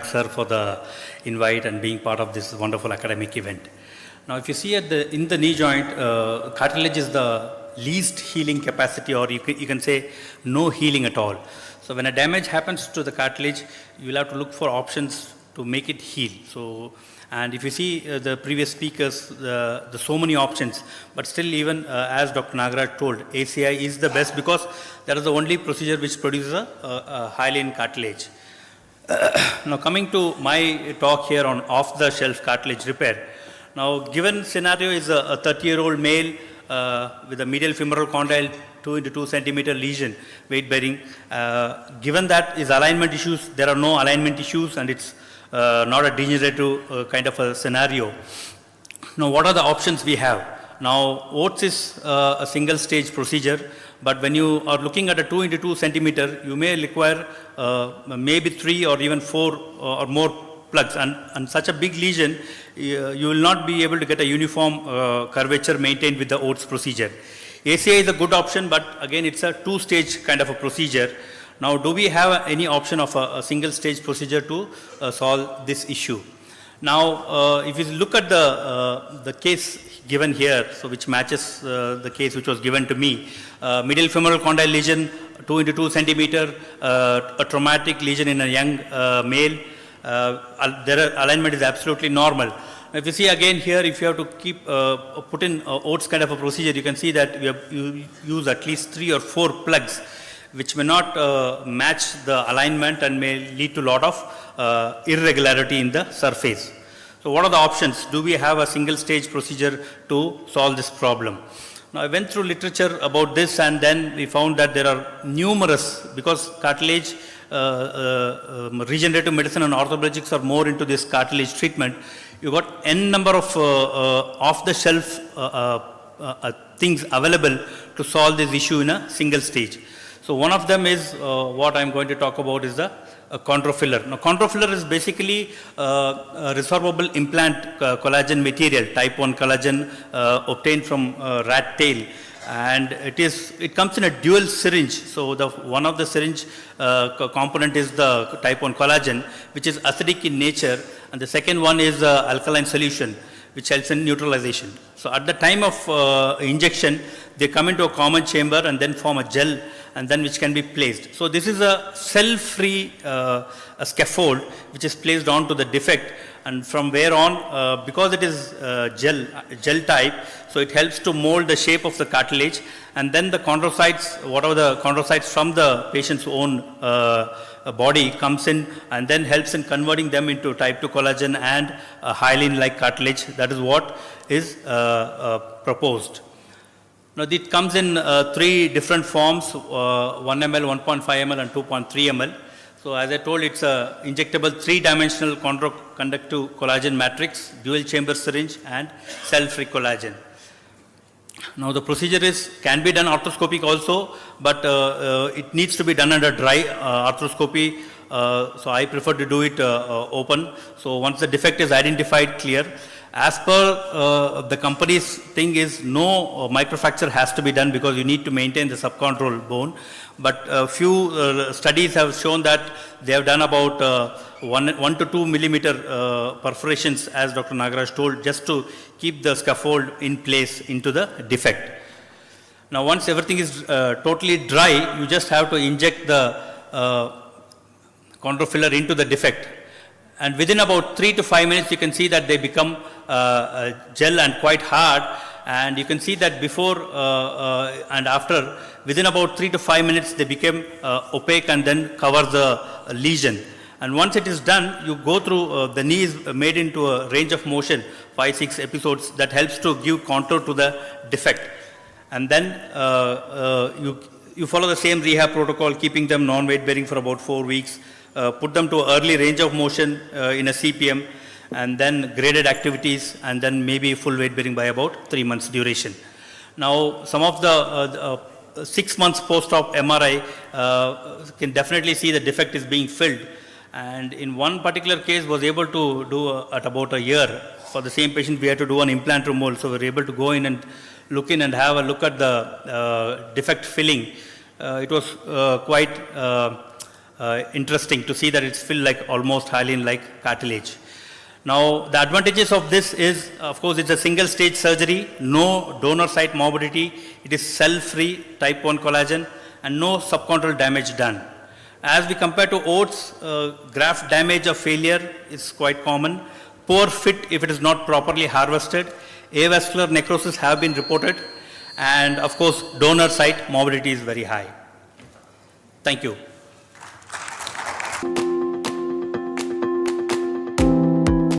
sir, for the invite and being part of this wonderful academic event. Now, if you see in the knee joint, cartilage is the least healing capacity, or you can say no healing at all. So when a damage happens to the cartilage, you will have to look for options to make it heal. So, and if you see the previous speakers, the so many options, but still even as Dr. Nagaraj told, ACI is the best because that is the only procedure which produces a hyaline cartilage. Now coming to my talk here on off-the-shelf cartilage repair. Now given scenario is a 30-year-old male with a medial femoral condyle 2 into 2 centimeter lesion, weight bearing. Given that is alignment issues, there are no alignment issues and it's not a degenerative kind of a scenario. Now what are the options we have? Now OATS is a single stage procedure, but when you are looking at a 2 into 2 centimeter, you may require maybe 3 or even 4 or more plugs, and such a big lesion, you will not be able to get a uniform curvature maintained with the OATS procedure. ACI is a good option, but again it's a 2-stage kind of a procedure. Now do we have any option of a single stage procedure to solve this issue? Now if you look at the case given here, so which matches the case which was given to me, medial femoral condyle lesion 2 into 2 centimeter, a traumatic lesion in a young male, their alignment is absolutely normal. If you see again here, if you have to keep put in OATS kind of a procedure, you can see that you use at least 3 or 4 plugs, which may not match the alignment and may lead to a lot of irregularity in the surface. So what are the options? Do we have a single stage procedure to solve this problem? Now I went through literature about this, and then we found that there are numerous, because cartilage, regenerative medicine and orthopedics are more into this cartilage treatment. You got n number of off-the-shelf things available to solve this issue in a single stage. So one of them is what I'm going to talk about is the chondrofiller. Now chondrofiller is basically a resorbable implant collagen material, type 1 collagen obtained from rat tail. And it comes in a dual syringe. So one of the syringe component is the type 1 collagen, which is acidic in nature, and the second one is alkaline solution, which helps in neutralization. So at the time of injection, they come into a common chamber and then form a gel, and then which can be placed. So this is a cell-free scaffold which is placed onto the defect, and from where on, because it is gel type, so it helps to mold the shape of the cartilage, and then the chondrocytes, whatever the chondrocytes from the patient's own body comes in and then helps in converting them into type 2 collagen and a hyaline-like cartilage. That is what is proposed. Now it comes in 3 different forms, 1 ml, 1.5 ml and 2.3 ml. So as I told, it's a injectable 3-dimensional chondroconductive collagen matrix, dual chamber syringe and cell-free collagen. Now the procedure can be done arthroscopic also, but it needs to be done under dry arthroscopy. So I prefer to do it open. So once the defect is identified, clear. As per the company's thing is, no microfracture has to be done because you need to maintain the subchondral bone. But a few studies have shown that they have done about 1 to 2 millimeter perforations, as Dr. Nagaraj told, just to keep the scaffold in place into the defect. Now once everything is totally dry, you just have to inject the chondrofiller into the defect. And within about 3 to 5 minutes, you can see that they become gel and quite hard. And you can see that before and after, within about 3 to 5 minutes, they became opaque and then cover the lesion. And once it is done, you go through, the knee is made into a range of motion, 5-6 episodes, that helps to give contour to the defect. And then you follow the same rehab protocol, keeping them non-weight bearing for about 4 weeks. Put them to early range of motion in a CPM, and then graded activities, and then maybe full weight bearing by about 3 months duration. Now, some of the 6 months post-op MRI can definitely see the defect is being filled. And in one particular case, was able to do at about a year. For the same patient, we had to do an implant removal, so we were able to go in and look in and have a look at the defect filling. It was quite interesting to see that it's filled like almost hyaline like cartilage. Now, the advantages of this is, of course, it's a single stage surgery, no donor site morbidity, it is cell-free type 1 collagen, and no subchondral damage done. As we compare to oats, graft damage or failure is quite common. Poor fit if it is not properly harvested. Avascular necrosis have been reported, and of course, donor site morbidity is very high. Thank you.